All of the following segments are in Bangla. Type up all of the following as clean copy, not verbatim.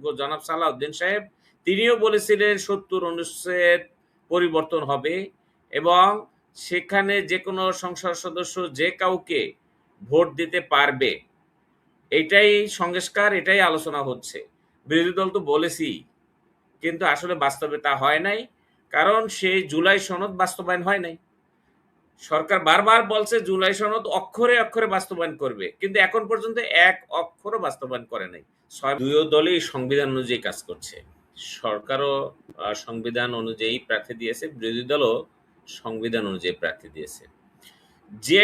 বিশেষজ্ঞ জনাব সালাউদ্দিন সাহেব তিনিও বলেছিলেন ৭০ অনুচ্ছেদ পরিবর্তন হবে এবং সেখানে যে কোনো সংসদ সদস্য যে কাউকে ভোট দিতে পারবে। এটাই সংস্কার, এটাই আলোচনা হচ্ছে। বিরোধী দল তো বলেছি, কিন্তু আসলে বাস্তবে তা হয় নাই, কারণ সেই জুলাই সনদ বাস্তবায়ন হয় নাই। সরকার বারবার বলছে জুলাই সনদ অক্ষরে অক্ষরে বাস্তবায়ন করবে, কিন্তু এখন পর্যন্ত এক অক্ষরও বাস্তবায়ন করে নাই। দুই দলই সংবিধান অনুযায়ী কাজ করছে। সরকারও সংবিধান অনুযায়ী প্রার্থী দিয়েছে, বিরোধী দলও সংবিধান অনুযায়ী প্রার্থী দিয়েছে। যে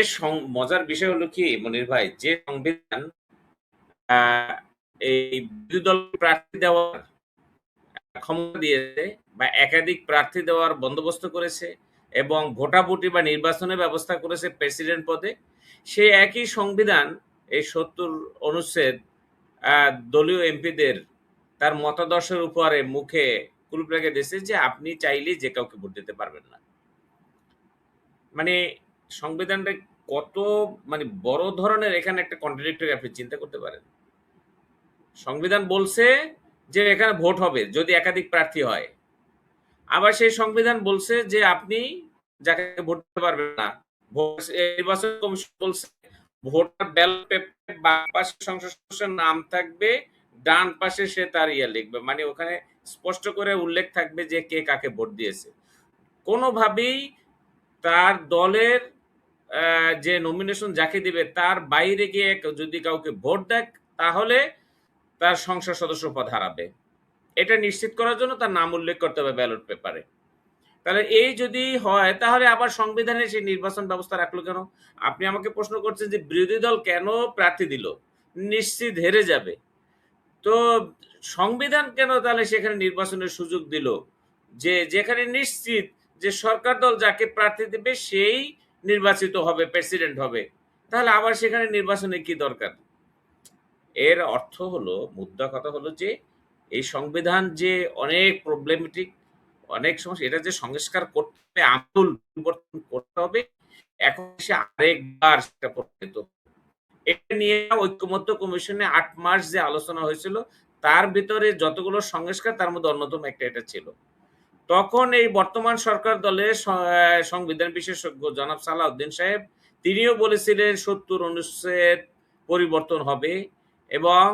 মজার বিষয় হলো কি মনির ভাই, যে সংবিধান এই বিরোধী দল প্রার্থী দেওয়ার ক্ষমতা দিয়েছে বা একাধিক প্রার্থী দেওয়ার বন্দোবস্ত করেছে এবং ভোটাভুটি বা নির্বাচনের ব্যবস্থা করেছে প্রেসিডেন্ট পদে, সেই একই সংবিধান এই ৭০ অনুচ্ছেদ দলীয় এমপিদের তার মতাদর্শের উপরে মুখে কুলুপ রেখে দিয়েছে যে আপনি চাইলেই যে কাউকে ভোট দিতে পারবেন না। মানে সংবিধানটা কত বড় ধরনের, এখানে একটা কন্ট্রাডিক্টরি আপনি চিন্তা করতে পারেন। সংবিধান বলছে যে এখানে ভোট হবে যদি একাধিক প্রার্থী হয়, আবার সেই সংবিধান বলছে যে আপনি যাকে ভোট দিতে পারবেন না। নির্বাচন কমিশন বলছে ভোটার ব্যালট পেপারে বাম পাশে সংসদ সদস্যের নাম থাকবে, ডান পাশে সে তার লিখবে, মানে ওখানে স্পষ্ট করে উল্লেখ থাকবে যে কে কাকে ভোট দিয়েছে। কোনোভাবেই তার দলের যে নমিনেশন যাকে দিবে তার বাইরে গিয়ে যদি কাউকে ভোট দেয় তাহলে তার সংসদ সদস্য পদ হারাবে। এটা নিশ্চিত করার জন্য তার নাম উল্লেখ করতে হবে ব্যালট পেপারে। তাহলে এই যদি হয় তাহলে আবার সংবিধানে সেই নির্বাচন ব্যবস্থা রাখলো কেন? আপনি আমাকে প্রশ্ন করছেন যে বিরোধী দল কেন প্রার্থী দিল, নিশ্চিত হেরে যাবে। তো সংবিধান কেন তাহলে সেখানে নির্বাচনের সুযোগ দিল, যে যেখানে নিশ্চিত যে সরকার দল যাকে প্রার্থী দেবে সেই নির্বাচিত হবে, প্রেসিডেন্ট হবে, তাহলে আবার সেখানে নির্বাচনে কি দরকার? এর অর্থ হলো, মুদ্রা কথা হলো যে এই সংবিধান যে অনেক প্রবলেমেটিক, অনেক সমস্যা, এটা যে সংস্কার করতে হবে, আমূল পরিবর্তন করতে হবে, এখন সে আরেকবার সেটা প্রমাণিত। এটা নিয়ে ঐক্যমত্য কমিশনে ৮ মাস যে আলোচনা হয়েছিল তার ভিতরে যতগুলো সংস্কার তার মধ্যে অন্যতম একটা এটা ছিল। তখন এই বর্তমান সরকার দলের সংবিধান বিশেষজ্ঞ জনাব সালাউদ্দিন সাহেব তিনিও বলেছিলেন ৭০ অনুচ্ছেদ পরিবর্তন হবে এবং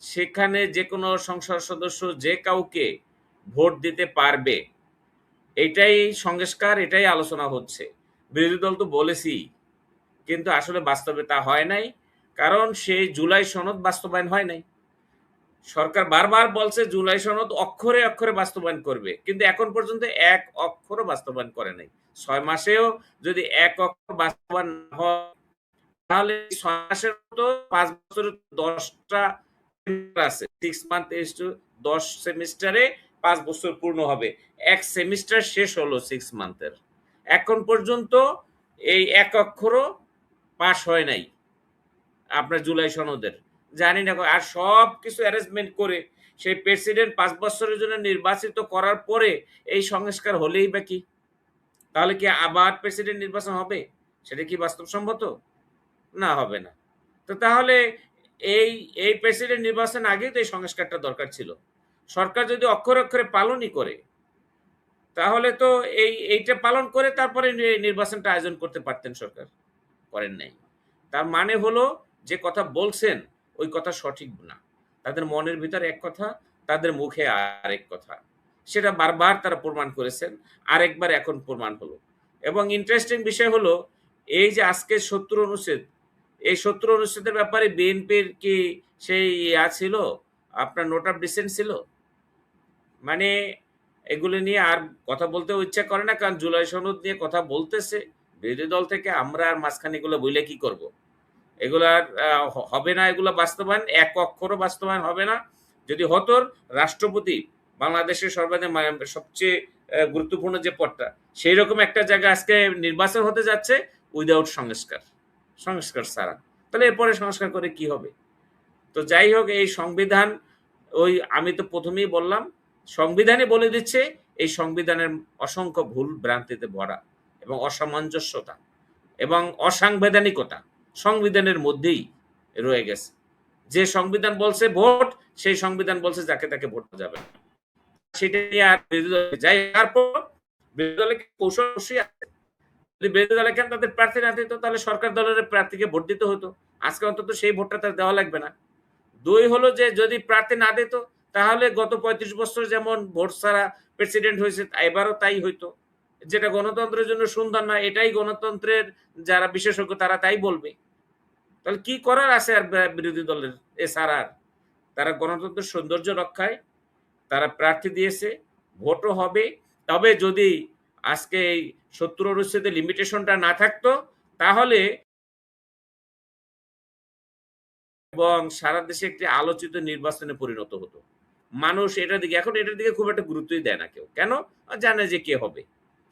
সেখানে যে কোনো সংসদ সদস্য যে কাউকে ভোট দিতে পারবে। এটাই সংস্কার, এটাই আলোচনা হচ্ছে। বিরোধী দল তো বলেছি, কিন্তু আসলে বাস্তবে তা হয় নাই, কারণ সেই জুলাই সনদ বাস্তবায়ন হয় নাই। সরকার বারবার বলছে জুলাই সনদ অক্ষরে অক্ষরে বাস্তবায়ন করবে, কিন্তু এখন পর্যন্ত এক অক্ষরও বাস্তবায়ন করে নাই। ৬ মাসেও যদি এক অক্ষর বাস্তবায়ন না হয় তাহলে ৬ মাসের মতো ৫ বছরে ১০টা আছে। 6 মান্থ ইজ টু ১০ সেমিস্টারে ৫ বছর পূর্ণ হবে। এক সেমিস্টার শেষ হলো 6 মান্থের। এখন পর্যন্ত এই এক অক্ষরও পাস হয় নাই আপনার জুলাই সনদের। জানি না, আর সব কিছু অ্যারেঞ্জমেন্ট করে সেই প্রেসিডেন্ট ৫ বছরের জন্য নির্বাচিত করার পরে এই সংস্কার হলেই বা কি? তাহলে কি আবার প্রেসিডেন্ট নির্বাচন হবে? সেটা কি বাস্তবসম্মত? না, হবে না। তো তাহলে এই এই প্রেসিডেন্ট নির্বাচন আগেই তো এই সংস্কারটা দরকার ছিল। সরকার যদি অক্ষরে অক্ষরে পালনই করে তাহলে তো এইটা পালন করে তারপরে নির্বাচনটা আয়োজন করতে পারতেন সরকার। করেন নাই। তার মানে হলো যে কথা বলছেন ওই কথা সঠিক না। তাদের মনের ভিতরে এক কথা, তাদের মুখে আরেক কথা। সেটা বারবার তারা প্রমাণ করেছেন। আরেকবার এখন প্রমাণ হলো। এবং ইন্টারেস্টিং বিষয় হলো এই যে আজকে ৭০ অনুচ্ছেদ, এই ৭০ অনুচ্ছেদের ব্যাপারে বিএনপির কি সেই ছিল, আপনার নোট অফ ডিসেন্ট ছিল? মানে এগুলো নিয়ে আর কথা বলতেও ইচ্ছা করে না, কারণ জুলাই সনদ নিয়ে কথা বলতেছে বিরোধী দল থেকে। আমরা আর মাঝখানে এগুলো বইলে কি করব? এগুলার হবে না, এগুলো বাস্তবায়ন এক অক্ষরও বাস্তবায়ন হবে না। যদি হতো, রাষ্ট্রপতি বাংলাদেশের সবচেয়ে গুরুত্বপূর্ণ যে পদটা, সেই রকম একটা জায়গা আজকে নির্বাচন হতে যাচ্ছে উইদাউট সংস্কার ছাড়া। তাহলে এরপরে সংস্কার করে কি হবে? তো যাই হোক, এই সংবিধান, ওই আমি তো প্রথমেই বললাম, সংবিধানে বলে দিচ্ছে এই সংবিধানের অসংখ্য ভুল ভ্রান্তিতে ভরা এবং অসামঞ্জস্যতা এবং অসাংবিধানিকতা সংবিধানের মধ্যেই রয়ে গেছে। যে সংবিধান বলছে ভোট, সেই সংবিধান বলছে যাকে তাকে ভোট দেওয়া যাবে না। সেটা নিয়ে আর বিরোধী দল যাই তারপর বিরোধী দলের কৌশল অবশ্যই আছে। যদি বিরোধী দল এখানে তাদের প্রার্থী না দিত তাহলে সরকার দলের প্রার্থীকে ভোট দিতে হতো। আজকে অন্তত সেই ভোটটা তার দেওয়া লাগবে না। ২ হলো যে যদি প্রার্থী না দিত তাহলে গত ৩৫ বছর যেমন ভোট ছাড়া প্রেসিডেন্ট হয়েছে এবারও তাই হইতো। যেটা গণতন্ত্রের জন্য সুন্দর না এটাই গণতন্ত্রের যারা বিশেষজ্ঞ তারা তাই বলবে। তাহলে কি করার আছে আর বিরোধী দলের এছাড়া আর? তারা গণতন্ত্রের সৌন্দর্য রক্ষায় তারা প্রার্থী দিয়েছে, ভোটও হবে। তবে যদি আজকে এই ৭০ অনুচ্ছেদে লিমিটেশনটা না থাকতো তাহলে এবং সারা দেশে একটি আলোচিত নির্বাচনে পরিণত হতো। মানুষ এটার দিকে এখন এটার দিকে খুব একটা গুরুত্বই দেয় না কেউ। কেন? জানে যে কে হবে।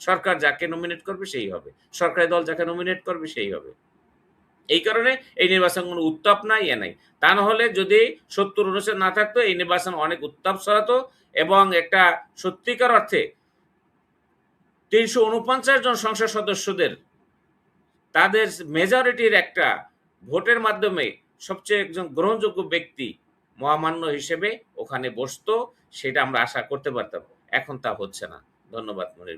সরকার যাকে নমিনেট করবে সেই হবে। সরকারি দল যাকে নমিনেট করবে সেই হবে। এই কারণে এই নির্বাচন কোনো উত্তাপ নাই, নাই। তা না হলে যদি ৭০ অনুচ্ছেদ না থাকতো এই নির্বাচন অনেক উত্তাপ ছড়াতো এবং একটা সত্যিকার অর্থে ৩৪৯ জন সংসদ সদস্যদের তাদের মেজরিটির একটা ভোটের মাধ্যমে সবচেয়ে একজন গ্রহণযোগ্য ব্যক্তি মহামান্য হিসেবে ওখানে বসতো, সেটা আমরা আশা করতে পারতাম। এখন তা হচ্ছে না। ধন্যবাদ মনির।